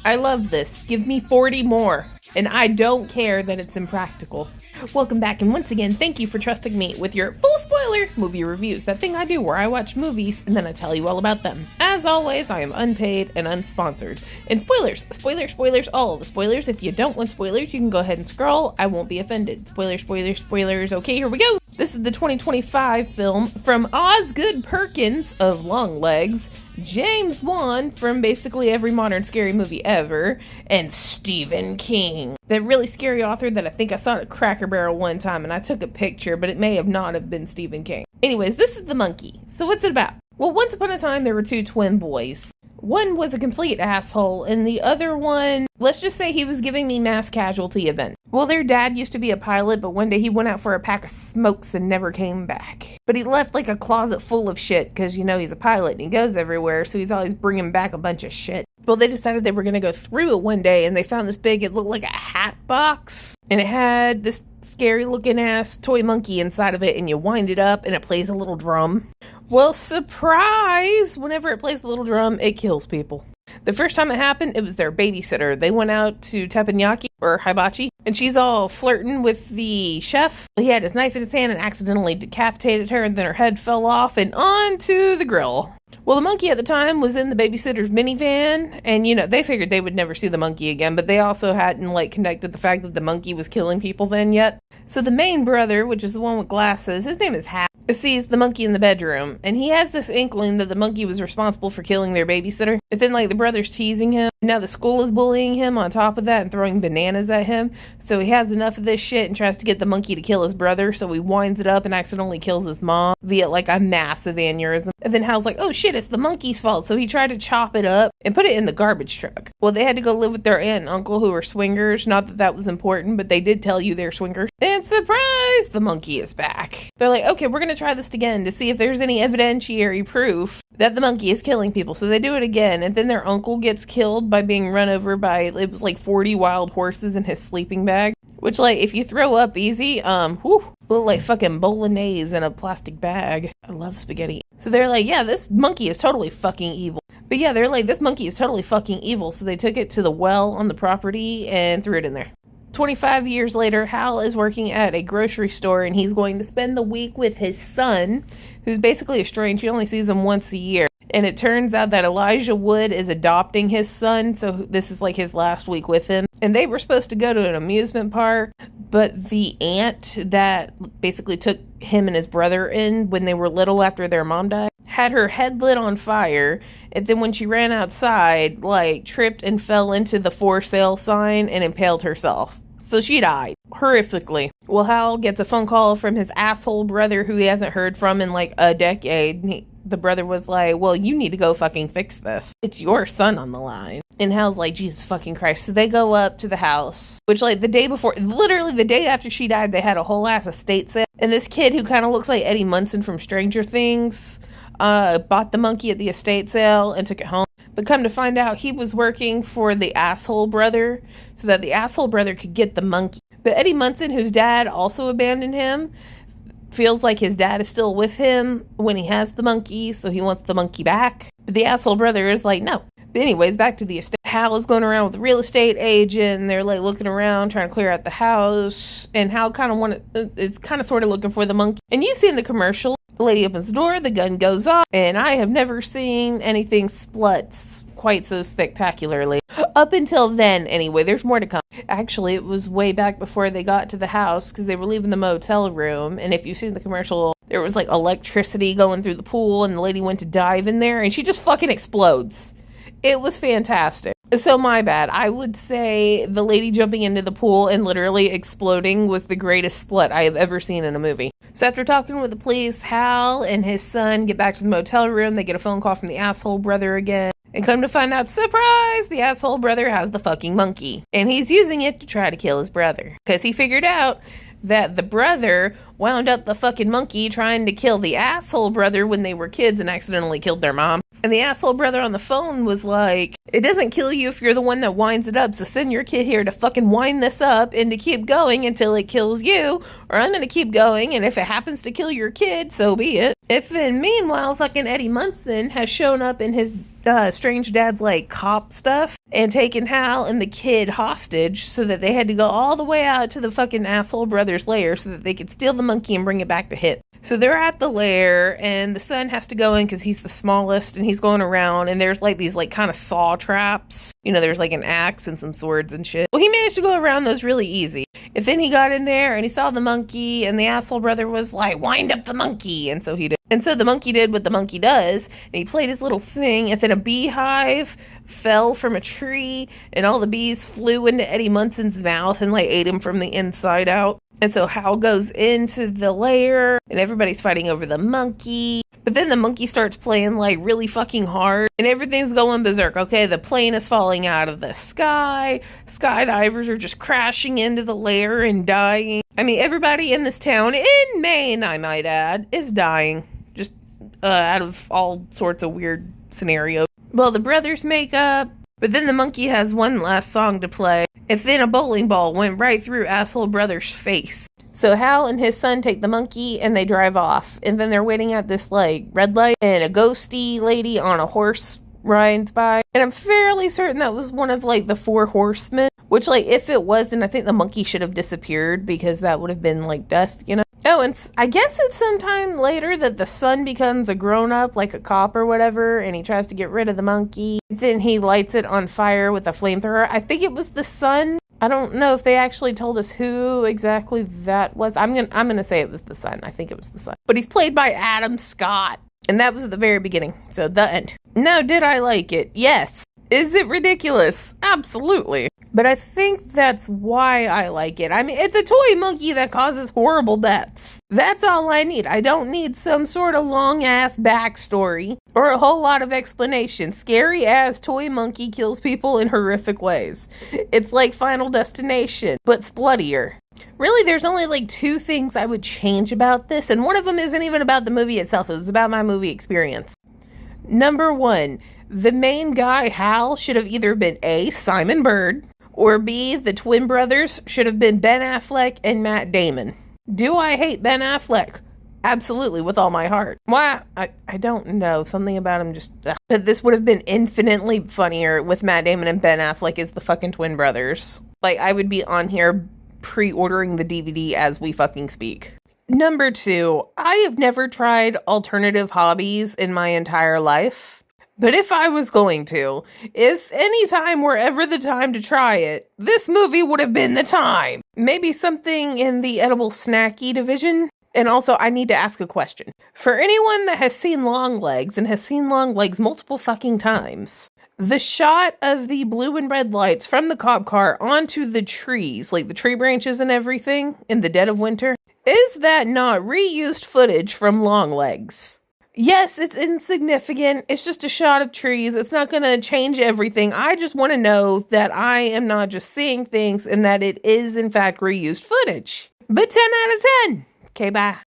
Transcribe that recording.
I love this. Give me 40 more. And I don't care that it's impractical. Welcome back, and once again, thank you for trusting me with your full spoiler movie reviews. That thing I do where I watch movies and then I tell you all about them. As always, I am unpaid and unsponsored. And spoilers, all the spoilers. If you don't want spoilers, you can go ahead and scroll. I won't be offended. Spoilers. Okay, here we go. This is the 2025 film from Osgood Perkins of Longlegs, James Wan from basically every modern scary movie ever, and Stephen King. That really scary author that I think I saw at Cracker Barrel one time and I took a picture, but it may have not have been Stephen King. Anyways, this is The Monkey. So what's it about? Well, once upon a time there were two twin boys. One was a complete asshole, and the other one, let's just say he was giving me mass casualty event. Well, their dad used to be a pilot, but one day he went out for a pack of smokes and never came back. But he left like a closet full of shit, because you know he's a pilot and he goes everywhere, so he's always bringing back a bunch of shit. Well, they decided they were going to go through it one day, and they found this big, it looked like a hat box, and it had this scary looking ass toy monkey inside of it, and you wind it up and it plays a little drum. Well, surprise! Whenever it plays the little drum, it kills people. The first time it happened, it was their babysitter. They went out to teppanyaki, or hibachi, and she's all flirting with the chef. He had his knife in his hand and accidentally decapitated her, and then her head fell off and onto the grill. Well, the monkey at the time was in the babysitter's minivan, and, you know, they figured they would never see the monkey again, but they also hadn't, connected the fact that the monkey was killing people then yet. So the main brother, which is the one with glasses, his name is Hap, sees the monkey in the bedroom, and he has this inkling that the monkey was responsible for killing their babysitter. But then, the brother's teasing him. Now the school is bullying him on top of that and throwing bananas at him. So he has enough of this shit and tries to get the monkey to kill his brother, so he winds it up and accidentally kills his mom via, a massive aneurysm. And then Hal's like, oh shit, it's the monkey's fault. So he tried to chop it up and put it in the garbage truck. Well, they had to go live with their aunt and uncle who were swingers. Not that that was important, but they did tell you they're swingers. And surprise, the monkey is back. They're like, okay, we're going to try this again to see if there's any evidentiary proof that the monkey is killing people. So they do it again, and then their uncle gets killed by being run over by, it was 40 wild horses in his sleeping bag. Which, if you throw up easy, look like fucking bolognese in a plastic bag. I love spaghetti. So they're like, yeah, this monkey is totally fucking evil. But yeah, they're like, this monkey is totally fucking evil. So they took it to the well on the property and threw it in there. 25 years later, Hal is working at a grocery store, and he's going to spend the week with his son, who's basically estranged. He only sees him once a year. And it turns out that Elijah Wood is adopting his son, so this is his last week with him. And they were supposed to go to an amusement park, but the aunt that basically took him and his brother in when they were little after their mom died had her head lit on fire, and then when she ran outside, tripped and fell into the for sale sign and impaled herself. So she died horrifically. Well, Hal gets a phone call from his asshole brother who he hasn't heard from in a decade. The brother was like, well, you need to go fucking fix this. It's your son on the line. And Hal's like, Jesus fucking Christ. So they go up to the house, which the day before, literally the day after she died, they had a whole ass estate sale. And this kid who kind of looks like Eddie Munson from Stranger Things bought the monkey at the estate sale and took it home. But come to find out, he was working for the asshole brother so that the asshole brother could get the monkey. But Eddie Munson, whose dad also abandoned him, feels like his dad is still with him when he has the monkey, so he wants the monkey back. But the asshole brother is like, no. But anyways, back to the estate. Hal is going around with the real estate agent, and they're looking around, trying to clear out the house, and Hal is sort of looking for the monkey. And you've seen the commercial. The lady opens the door, the gun goes off, and I have never seen anything spluts quite so spectacularly. Up until then, anyway, there's more to come. Actually, it was way back before they got to the house, because they were leaving the motel room, and if you've seen the commercial, there was electricity going through the pool, and the lady went to dive in there, and she just fucking explodes. It was fantastic. So my bad. I would say the lady jumping into the pool and literally exploding was the greatest split I have ever seen in a movie. So after talking with the police, Hal and his son get back to the motel room. They get a phone call from the asshole brother again. And come to find out, surprise, the asshole brother has the fucking monkey. And he's using it to try to kill his brother. Because he figured out that the brother wound up the fucking monkey trying to kill the asshole brother when they were kids and accidentally killed their mom. And the asshole brother on the phone was like, it doesn't kill you if you're the one that winds it up, so send your kid here to fucking wind this up and to keep going until it kills you, or I'm gonna keep going, and if it happens to kill your kid, so be it. If then, meanwhile, fucking Eddie Munson has shown up in his Strange Dad's like cop stuff and taking Hal and the kid hostage so that they had to go all the way out to the fucking asshole brother's lair so that they could steal the monkey and bring it back to him. So they're at the lair, and the son has to go in because he's the smallest, and he's going around, and there's like these like kind of saw traps. You know, there's like an axe and some swords and shit. Well, he managed to go around those really easy. And then he got in there, and he saw the monkey, and the asshole brother was like, wind up the monkey, and so he did. And so the monkey did what the monkey does, and he played his little thing, and then a beehive fell from a tree, and all the bees flew into Eddie Munson's mouth and like ate him from the inside out. And so Hal goes into the lair, and everybody's fighting over the monkey. But then the monkey starts playing like really fucking hard, and everything's going berserk. Okay, the plane is falling out of the sky. Skydivers are just crashing into the lair and dying. I mean, everybody in this town, in Maine, I might add, is dying. Just out of all sorts of weird scenarios. Well, the brothers make up, but then the monkey has one last song to play. And then a bowling ball went right through asshole brother's face. So Hal and his son take the monkey and they drive off. And then they're waiting at this like red light, and a ghosty lady on a horse rides by. And I'm fairly certain that was one of like the 4 horsemen. Which like if it was, then I think the monkey should have disappeared because that would have been like death, you know? Oh, and I guess it's sometime later that the son becomes a grown-up, like a cop or whatever, and he tries to get rid of the monkey. Then he lights it on fire with a flamethrower. I think it was the son. I don't know if they actually told us who exactly that was. I'm gonna say it was the son. I think it was the son. But he's played by Adam Scott. And that was at the very beginning. So the end. Now, did I like it? Yes. Is it ridiculous? Absolutely. But I think that's why I like it. I mean, it's a toy monkey that causes horrible deaths. That's all I need. I don't need some sort of long-ass backstory or a whole lot of explanation. Scary-ass toy monkey kills people in horrific ways. It's like Final Destination, but spluttier. Really, there's only like 2 things I would change about this, and one of them isn't even about the movie itself. It was about my movie experience. Number 1, the main guy, Hal, should have either been A, Simon Bird, or B, the twin brothers should have been Ben Affleck and Matt Damon. Do I hate Ben Affleck? Absolutely, with all my heart. Why? I don't know. Something about him just... Ugh. But this would have been infinitely funnier with Matt Damon and Ben Affleck as the fucking twin brothers. Like, I would be on here pre-ordering the DVD as we fucking speak. Number 2, I have never tried alternative hobbies in my entire life. But if I was going to, if any time were ever the time to try it, this movie would have been the time. Maybe something in the edible snacky division. And also, I need to ask a question. For anyone that has seen Longlegs and has seen Longlegs multiple fucking times, the shot of the blue and red lights from the cop car onto the trees, like the tree branches and everything, in the dead of winter, is that not reused footage from Longlegs? Yes, it's insignificant. It's just a shot of trees. It's not going to change everything. I just want to know that I am not just seeing things and that it is, in fact, reused footage. But 10 out of 10. Okay, bye.